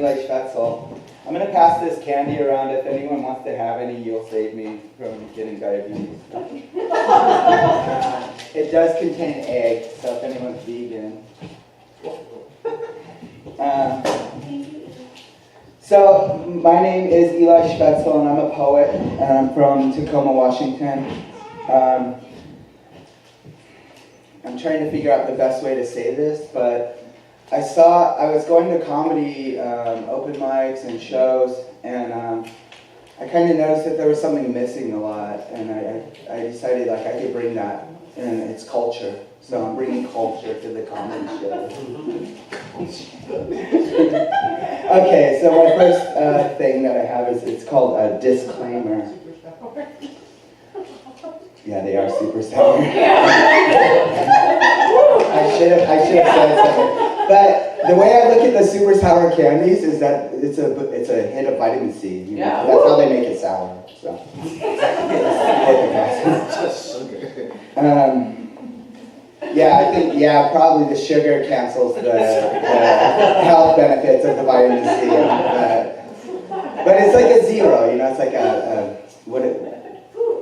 Eli Schwetzel. I'm going to pass this candy around. If anyone wants to have any, you'll save me from getting diabetes. It does contain eggs, so if anyone's vegan. So my name is Eli Schwetzel, and I'm a poet, and I'm from Tacoma, Washington. I'm trying to figure out the best way to say this, but I was going to comedy open mics and shows, and I kind of noticed that there was something missing a lot, and I decided like I could bring that, and it's culture. So I'm bringing culture to the comedy show. Okay, so my first thing that I have is it's called a disclaimer. Yeah, they are super sour. I should have said something. But the way I look at the super sour candies is that it's a hit of vitamin C. You know? Yeah. That's how they make it sour. So. Just sugar. Yeah, I think probably the sugar cancels the health benefits of the vitamin C. But it's like a zero, you know. It's like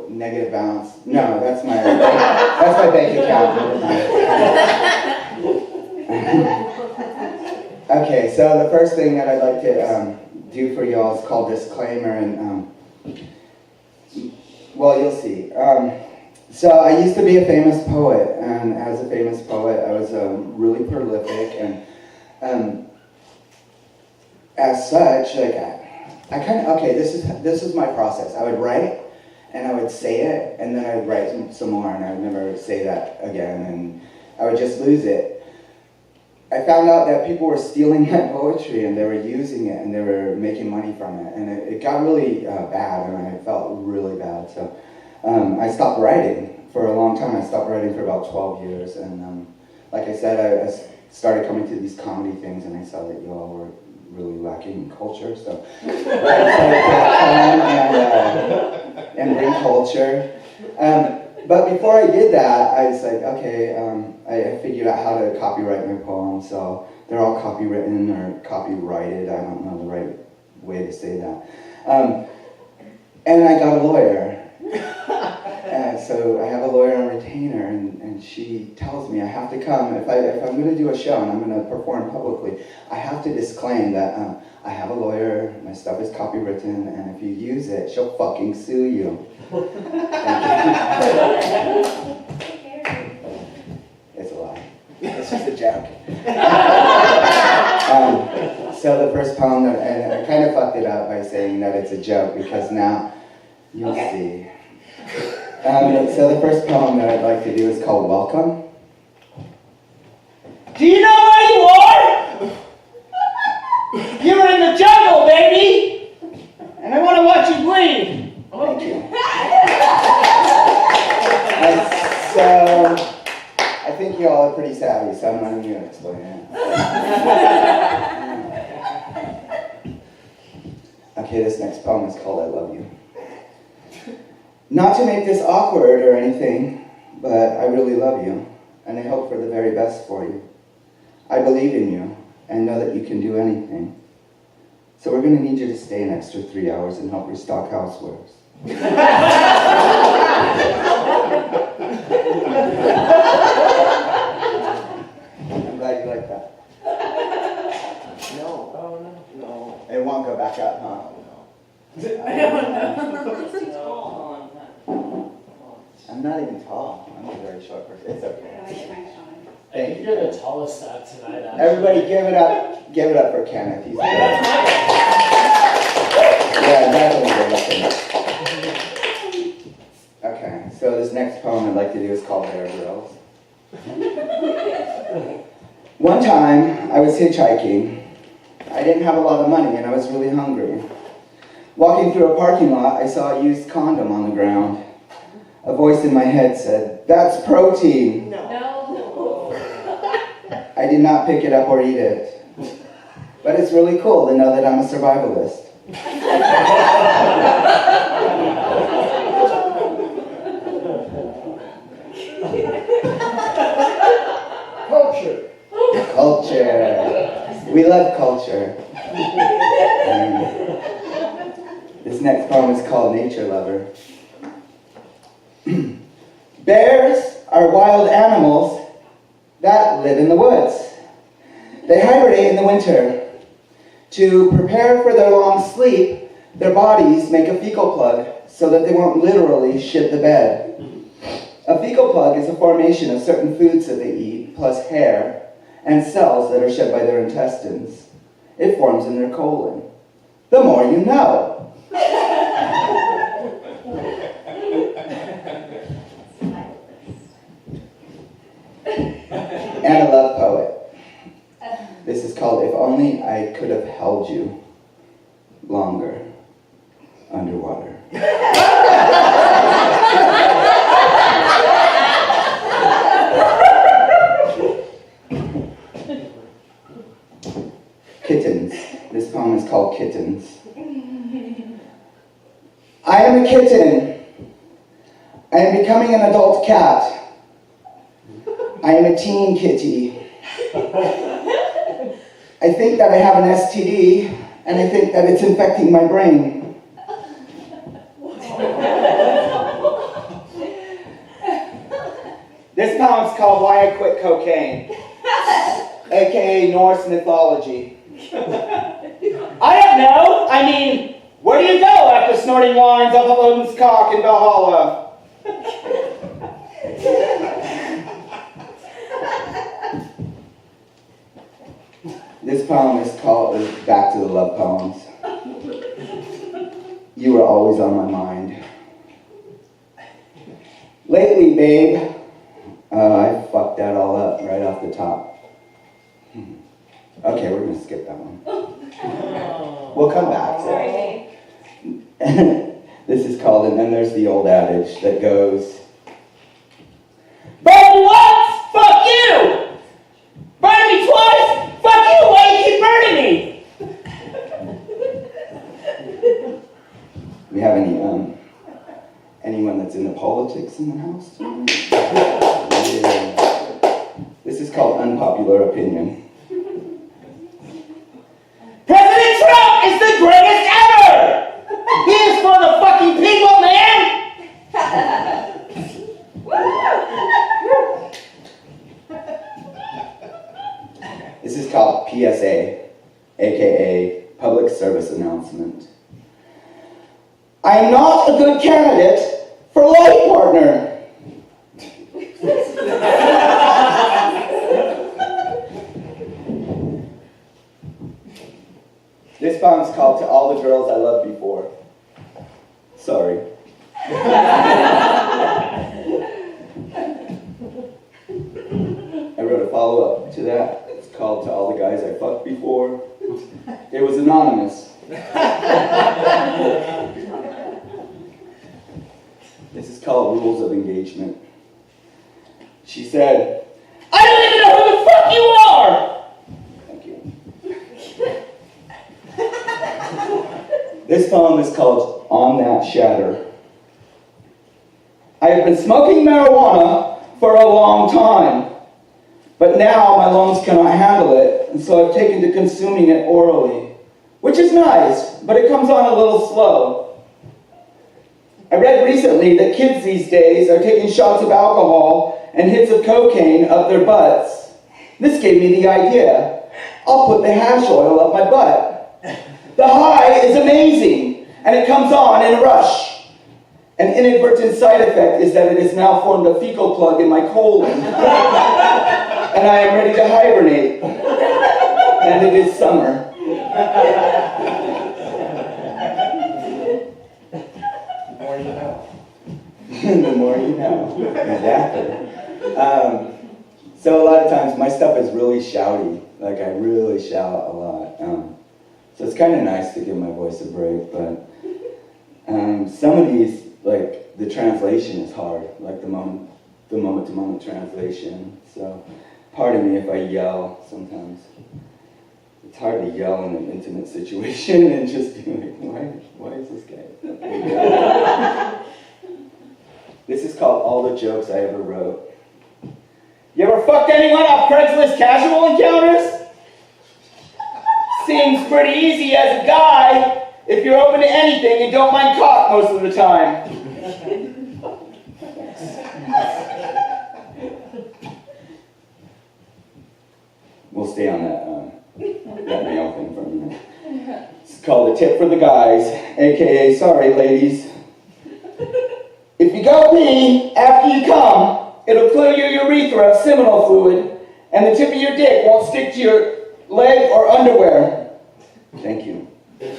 negative balance. No, that's my bank account. Okay, so the first thing that I'd like to do for y'all is called disclaimer, and well, you'll see. So I used to be a famous poet, and as a famous poet, I was really prolific, and as such, like I kind of this is my process. I would write, and I would say it, and then I would write some more, and I would never say that again, and I would just lose it. I found out that people were stealing my poetry, and they were using it, and they were making money from it, and it got really bad, and I felt really bad. So I stopped writing for a long time. I stopped writing for about 12 years, and like I said, I started coming to these comedy things, and I saw that you all were really lacking in culture, so I decided to come and bring culture. But before I did that, I was like, okay, I figured out how to copyright my poems, so they're all copywritten or copyrighted. I don't know the right way to say that. And I got a lawyer. So I have a lawyer on retainer, and she tells me I have to come. If I'm going to do a show and I'm going to perform publicly, I have to disclaim that I have a lawyer, my stuff is copywritten, and if you use it, she'll fucking sue you. It's a lie. It's just a joke. So the first poem, and I kind of fucked it up by saying that it's a joke, because now you'll see. So the first poem that I'd like to do is called Welcome. Do you know where you are? You're in the jungle, baby! And I want to watch you bleed. Thank you. So, I think you all are pretty savvy, so I'm not even going to explain it. Okay, this next poem is called I Love You. Not to make this awkward or anything, but I really love you, and I hope for the very best for you. I believe in you, and know that you can do anything. So we're going to need you to stay an extra 3 hours and help restock housewares. I'm glad you like that. No. Oh, no. It won't go back up, huh? I'm not even tall. I'm a very short person. It's okay. I think you're the tallest at tonight, actually. Everybody give it up. Give it up for Kenneth. He's great. Yeah, definitely. Okay, so this next poem I'd like to do is called Bear Girls. One time, I was hitchhiking. I didn't have a lot of money, and I was really hungry. Walking through a parking lot, I saw a used condom on the ground. A voice in my head said, "That's protein." No. I did not pick it up or eat it. But it's really cool to know that I'm a survivalist. Culture. Culture. We love culture. This next poem is called Nature Lover. Bears are wild animals that live in the woods. They hibernate in the winter. To prepare for their long sleep, their bodies make a fecal plug so that they won't literally shit the bed. A fecal plug is a formation of certain foods that they eat, plus hair, and cells that are shed by their intestines. It forms in their colon. The more you know. And a love poet. This is called If Only I Could Have Held You Longer Underwater. Kittens. This poem is called Kittens. I am a kitten. I am becoming an adult cat. I am a teen kitty. I think that I have an STD, and I think that it's infecting my brain. This poem's called Why I Quit Cocaine, aka Norse mythology. I don't know. I mean, where do you go after snorting lines off of Odin's cock in Valhalla? This poem is called Back to the Love Poems. You were always on my mind. Lately, babe, I fucked that all up right off the top. Okay, we're gonna skip that one. We'll come back to it. This is called, and then there's the old adage that goes, Burn me once, fuck you! Burn me twice, fuck you, why you keep burning me? we have anyone that's into politics in the house? Yeah. This is called Unpopular Opinion. President Trump is the greatest ever! He is for the fucking people, man! This is called PSA, aka Public Service Announcement. I am not a good candidate for life partner. This poem's called To All the Girls I Loved Before. Sorry. I wrote a follow-up to that. It's called To All the Guys I Fucked Before. It was anonymous. This is called Rules of Engagement. She said, I don't even know who the fuck you are! thank you. This poem is called On That Shatter. I have been smoking marijuana for a long time, but now my lungs cannot handle it, and so I've taken to consuming it orally, which is nice, but it comes on a little slow. I read recently that kids these days are taking shots of alcohol and hits of cocaine up their butts. This gave me the idea. I'll put the hash oil up my butt. The high is amazing, and it comes on in a rush. An inadvertent side effect is that it has now formed a fecal plug in my colon, and I am ready to hibernate. And it is summer. The more you know. Exactly. So a lot of times my stuff is really shouty. Like I really shout a lot. So it's kind of nice to give my voice a break, but some of these, like the translation is hard, like the moment-to-moment translation. So pardon me if I yell sometimes. It's hard to yell in an intimate situation and just be like, why is this guy? This is called All the Jokes I Ever Wrote. You ever fucked anyone off Craigslist casual encounters? Seems pretty easy as a guy if you're open to anything and don't mind cock most of the time. We'll stay on that male thing for a minute. It's called a tip for the guys, aka sorry ladies. If you go pee after you come, it'll clear your urethra of seminal fluid, and the tip of your dick won't stick to your leg or underwear. Thank you. Does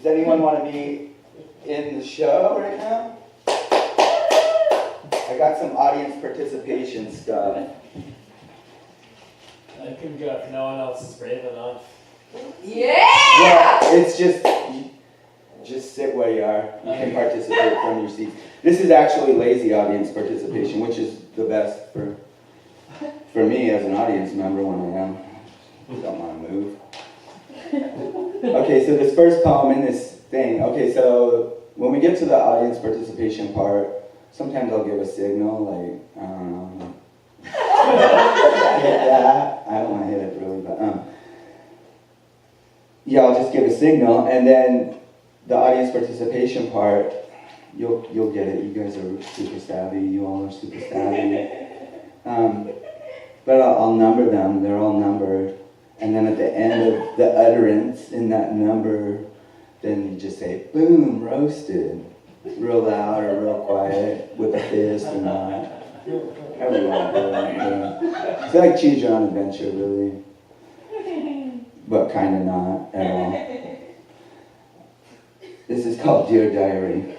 anyone want to be in the show right now? I got some audience participation stuff. I can go if no one else is brave enough. Yeah! Yeah, it's just sit where you are. You can participate from your seat. This is actually lazy audience participation, which is the best for me as an audience member when I don't want to move. Okay, so this first poem in this thing. Okay, so when we get to the audience participation part, sometimes I'll give a signal, like, I don't know. Hit that. I don't want to hit it really, but yeah, I'll just give a signal, and then the audience participation part, you'll get it. You guys are super savvy. You all are super savvy. But I'll number them. They're all numbered, and then at the end of the utterance in that number, then you just say, "Boom, roasted," real loud or real quiet, with a fist or not. However you want to do it. It's like choose your own adventure, really. But kind of not at all. This is called Dear Diary.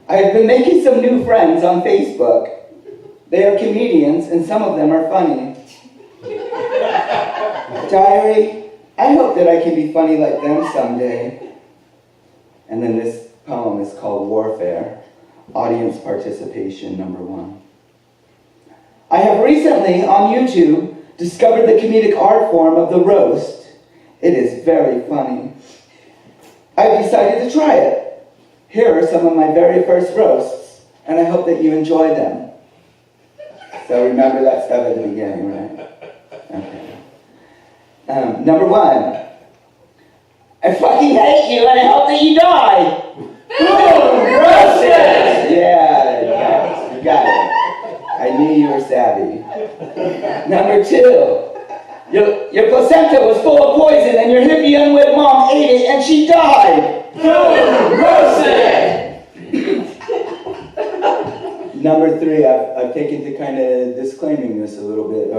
I have been making some new friends on Facebook. They are comedians, and some of them are funny. Diary, I hope that I can be funny like them someday. And then this poem is called Warfare, audience participation number 1. I have recently, on YouTube, discovered the comedic art form of the roast. It is very funny. I've decided to try it. Here are some of my very first roasts, and I hope that you enjoy them. So remember that stuff at the beginning, right? Okay. Number 1. I fucking hate you, and I hope that you die. Boom! Roasted! Yeah, you got it. I knew you were savvy. Number 2. Your placenta was full of poison, and your hippie unwed mom ate it, and she died. Boom! Roasted! Number 3, I've taken to kind of disclaiming this a little bit,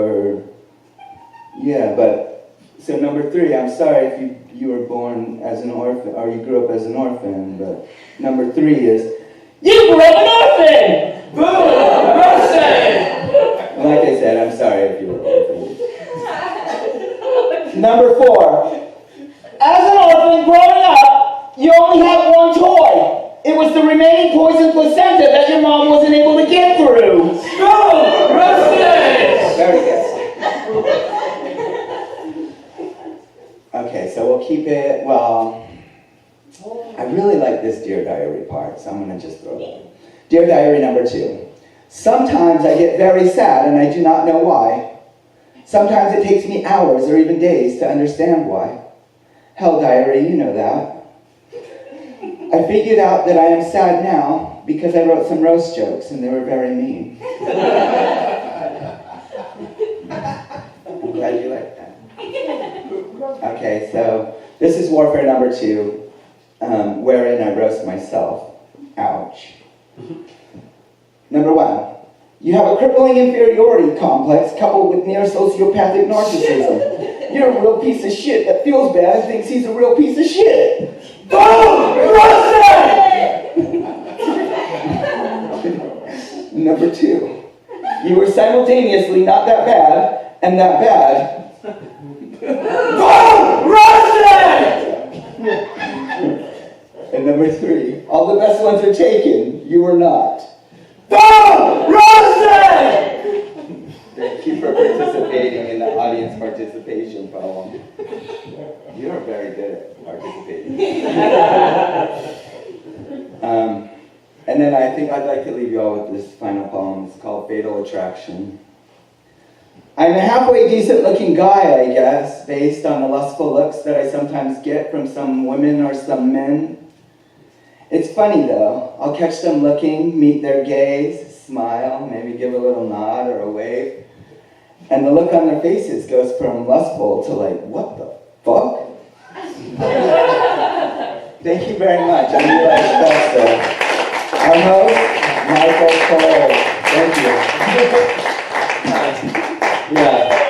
so number 3, I'm sorry if you were born as an orphan, or you grew up as an orphan, but number 3 is, you grew up an orphan! Boom! Roasted! Like I said, I'm sorry if you were orphan. Number 4, as an orphan growing up, you only had one toy. It was the remaining poison placenta that your mom wasn't able to get through. Boom! Roasted! Very good. Okay, so we'll keep it, I really like this Dear Diary part, so I'm going to just throw that in. Dear Diary number 2. Sometimes I get very sad and I do not know why. Sometimes it takes me hours or even days to understand why. Hell, diary, you know that. I figured out that I am sad now because I wrote some roast jokes and they were very mean. I'm glad you like that. Okay, so this is Warfare number 2, wherein I roast myself. Ouch. Number 1. You have a crippling inferiority complex coupled with near sociopathic narcissism. You're a real piece of shit that feels bad and thinks he's a real piece of shit. Boom! Number 2. You were simultaneously not that bad and that bad. Boom! And number 3. All the best ones are taken. You were not. Boom! Thank you for participating in the audience participation poem. You're very good at participating. And then I I think I'd like to leave you all with this final poem. It's called Fatal Attraction. I'm a halfway decent looking guy, I guess, based on the lustful looks that I sometimes get from some women or some men. It's funny though, I'll catch them looking, meet their gaze, smile, maybe give a little nod or a wave, and the look on their faces goes from lustful to like, what the fuck? Thank you very much. I'm Eli Foster. Our host, Michael Cole. Thank you. Yeah.